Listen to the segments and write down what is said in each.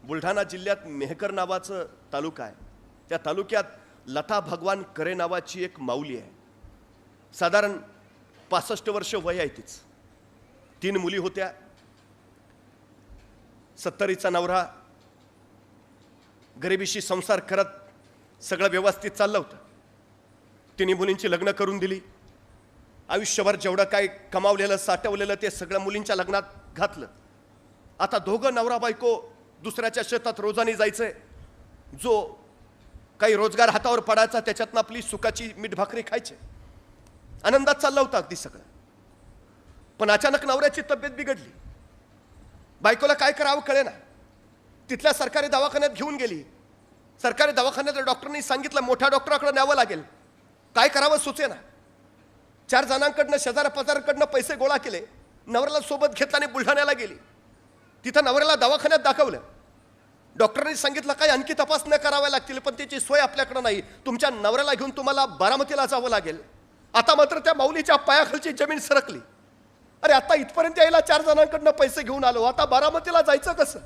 बुलढाणा जिल्ह्यात मेहकर नावाचं तालुका आहे. त्या तालुक्यात लता भगवान करे नावाची एक माऊली आहे. साधारण 65 वर्ष वय आहे तिचं. 3 मुली होत्या. 70चा नवरा. गरिबीशी संसार करत सगळं व्यवस्थित चाललं होतं. 3 मुलींची लग्न करून दिली. आयुष्यभर जेवढं काय कमावलेलं साठवलेलं ते सगळं मुलींच्या लग्नात घातलं. आता दोघं नवरा बायको दुसऱ्याच्या शेतात रोजानी जायचंय. जो काही रोजगार हातावर पडायचा त्याच्यातनं आपली सुखाची मीठ भाकरी खायची. आनंदात चाललं होतं अगदी सगळं. पण अचानक नवऱ्याची तब्येत बिघडली. बायकोला काय करावं कळेना. तिथल्या सरकारी दवाखान्यात घेऊन गेली. सरकारी दवाखान्यात डॉक्टरनी सांगितलं मोठ्या डॉक्टराकडे न्यावं लागेल. काय करावं सुचेना. 4 जणांकडनं शेजाऱ्या पाजाराकडनं पैसे गोळा केले. नवऱ्याला सोबत घेतला आणि बुलढाण्याला गेली. तिथं नवऱ्याला दवाखान्यात दाखवलं. डॉक्टरांनी सांगितलं काय आणखी तपासण्या कराव्या लागतील पण त्याची सोय आपल्याकडे नाही. तुमच्या नवऱ्याला घेऊन तुम्हाला बारामतीला जावं लागेल. आता मात्र त्या माऊलीच्या पायाखालची जमीन सरकली. अरे आता इथपर्यंत यायला 4 जणांकडनं पैसे घेऊन आलो. आता बारामतीला जायचं कसं.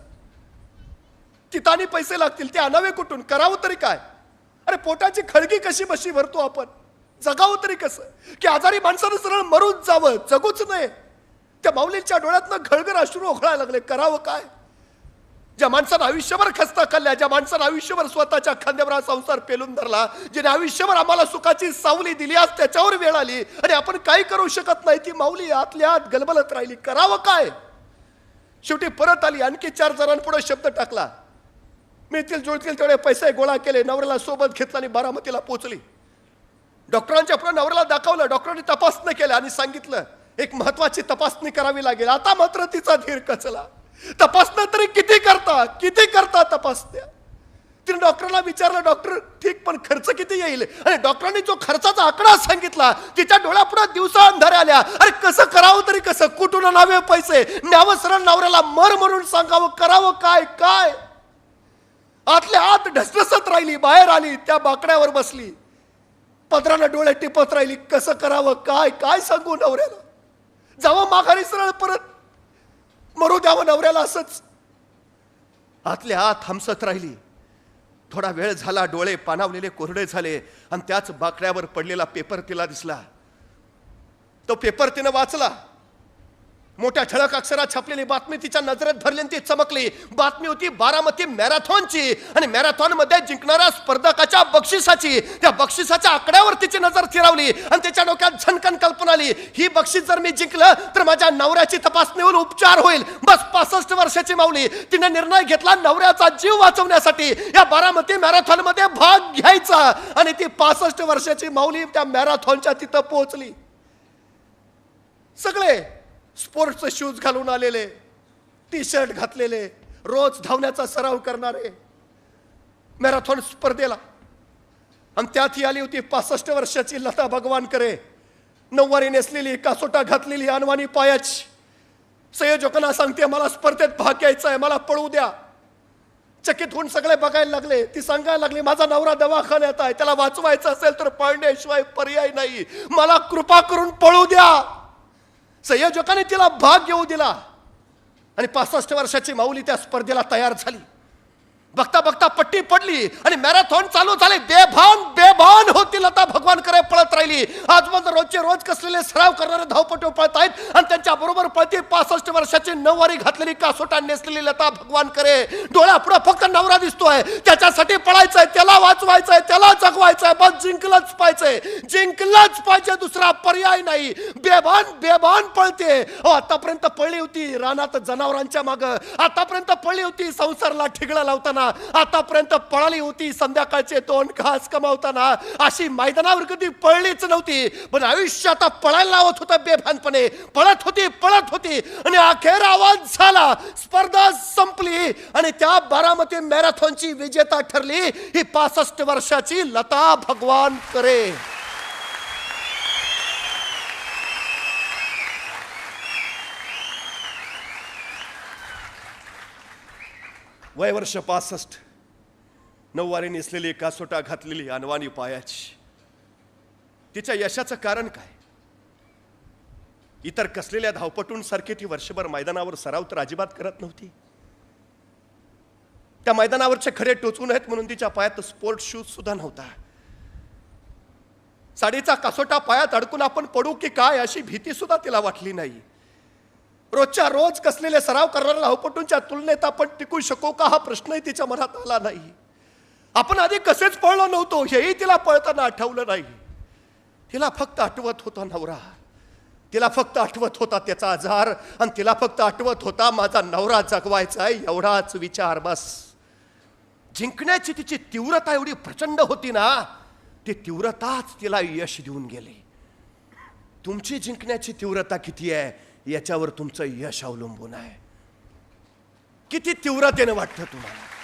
तिथं आणि पैसे लागतील ते आणावे कुठून. करावं तरी काय. अरे पोटाची खळगी कशी बशी भरतो आपण. जगावं तरी कसं की आजारी माणसानं सरळ मरून जावं जगूच नये. त्या माऊलींच्या डोळ्यातनं घळघळ अश्रू ओघळायला लागले. करावं काय. ज्या माणसानं आयुष्यभर खस्ता खाल्ल्या, ज्या माणसानं आयुष्यभर स्वतःच्या खांद्यावर हा संसार पेलून धरला, ज्याने आयुष्यभर आम्हाला सुखाची सावली दिली, आज त्याच्यावर वेळ आली आणि आपण काही करू शकत नाही. ती माऊली आतल्या आत गलबलत राहिली. करावं काय. शेवटी परत आली. आणखी 4 जणांपुढे शब्द टाकला. मिळतील जुळतील तेवढे पैसे गोळा केले. नवऱ्याला सोबत घेतला आणि बारामतीला पोहोचली. डॉक्टरांच्या पुढे नवऱ्याला दाखवलं. डॉक्टरांनी तपासणी केल्या आणि सांगितलं एक महत्वाची तपासणी करावी लागेल. आता मात्र तिचा धीर कचला. तपासणं तरी किती करता तपासण्या. तिने डॉक्टरला विचारलं डॉक्टर ठीक पण खर्च किती येईल. आणि डॉक्टरांनी जो खर्चाचा आकडा सांगितला तिच्या डोळ्यापुढे दिवसा अंधाऱ्या आल्या. अरे कसं करावं तरी कसं. कुठून आणावे पैसे. न्यावं सरळ नवऱ्याला मर म्हणून सांगावं. करावं काय. काय आतल्या आत ढसढसत राहिली. बाहेर आली. त्या बाकड्यावर बसली. पदरानं डोळे टिपत राहिली. कसं करावं काय. काय सांगू नवऱ्याला. जावं माघारी सरळ परत मरू द्यावं नवऱ्याला असंच. आतल्या आत हमसत राहिली. थोडा वेळ झाला. डोळे पाणावलेले कोरडे झाले आणि त्याच बाकड्यावर पडलेला पेपर तिला दिसला. तो पेपर तिनं वाचला. मोठ्या ठळक अक्षरात छापलेली बातमी तिच्या नजरेत भरली आणि ती चमकली. बातमी होती बारामती मॅरेथॉनची आणि मॅरेथॉन मध्ये जिंकणाऱ्या स्पर्धकाच्या बक्षिसाची. त्या बक्षिसाच्या आकड्यावर तिची नजर फिरवली आणि त्याच्या डोक्यात झणकन कल्पना आली. ही बक्षीस जर मी जिंकलं तर माझ्या नवऱ्याची तपासणी होऊन उपचार होईल. बस 65 वर्षाची माऊली तिने निर्णय घेतला नवऱ्याचा जीव वाचवण्यासाठी या बारामती मॅरेथॉन मध्ये भाग घ्यायचा. आणि ती 65 वर्षाची माऊली त्या मॅरेथॉनच्या तिथं पोहोचली. सगळे स्पोर्ट्सचे शूज घालून आलेले, टी-शर्ट घातलेले, रोज धावण्याचा सराव करणारे मॅरेथॉन स्पर्धेला. आणि त्यात ही आली होती 65 वर्षाची लता भगवान करे. नऊवारी नेसलेली, कासोटा घातलेली, अनवाणी पायाची. संयोजकांना सांगते मला स्पर्धेत भाग घ्यायचा आहे, मला पळू द्या. चकित होऊन सगळे बघायला लागले. ती सांगायला लागली माझा नवरा दवाखान्यात आहे, त्याला वाचवायचं असेल तर पळण्याशिवाय पर्याय नाही, मला कृपा करून पळू द्या. संयोजकाने तिला भाग घेऊ दिला आणि 65 वर्षाची माऊली त्या स्पर्धेला तयार झाली. बघता बघता पट्टी पडली आणि मॅरेथॉन चालू झाले. बेभान होती लता भगवान करे पळत राहिली. आजपर्यंत रोजचे रोज कसलेले सराव करणारे धावपटू पळत आहेत आणि त्यांच्या बरोबर पळती 65 वर्षाची नऊवारी घातलेली, कासोटा नेसलेली लता भगवान करे. डोळ्यापुढे फक्त नवरा दिसतोय. त्याच्यासाठी पळायचंय, त्याला वाचवायचंय, त्याला जगवायचंय. बस जिंकलंच पाहिजे. दुसरा पर्याय नाही. बेभान पळते. आतापर्यंत पळली होती रानात जनावरांच्या माग. आतापर्यंत पळली होती संसारला ठिगळा लावताना. आतापर्यंत पळाली होती संध्याकाळचे 2 घास कमावताना. अशी मैदानावर कधी पळलीच नव्हती. पण आयुष्य आता पळायला लावत होतं बेभानपणे. पळत होती आणि अखेर आवाज झाला. स्पर्धा संपली आणि त्या बारामती मॅरेथॉनची विजेता ठरली ही 65 वर्षाची लता भगवान करे. वय वर्ष 65. नऊवारी नेसलेली, कासोटा घातलेली, अनवाणी पायाची. तिच्या यशाचं कारण काय. इतर कसलेल्या धावपटूंसारखी ती वर्षभर मैदानावर सराव तर अजिबात करत नव्हती. त्या मैदानावरचे खडे टोचून आहेत म्हणून तिच्या पायात स्पोर्ट शूज सुद्धा नव्हता. साडीचा कासोटा पायात अडकून आपण पडू की काय अशी भीती सुद्धा तिला वाटली नाही. रोजच्या रोज कसलेले सराव करणाऱ्या धावपटूंच्या तुलनेत आपण टिकू शकू का हा प्रश्नही तिच्या मनात आला नाही. आपण आधी कसेच पळलो नव्हतो हेही तिला पळताना आठवलं नाही. तिला फक्त आठवत होता नवरा, तिला फक्त आठवत होता त्याचा आजार, आणि तिला फक्त आठवत होता माझा नवरा जगवायचा आहे एवढाच विचार बस. जिंकण्याची तिची तीव्रता एवढी प्रचंड होती ना, ती तीव्रताच तिला यश देऊन गेली. तुमची जिंकण्याची तीव्रता किती आहे याच्यावर तुमचं यश अवलंबून आहे. किती तीव्रतेने वाटतं तुम्हाला.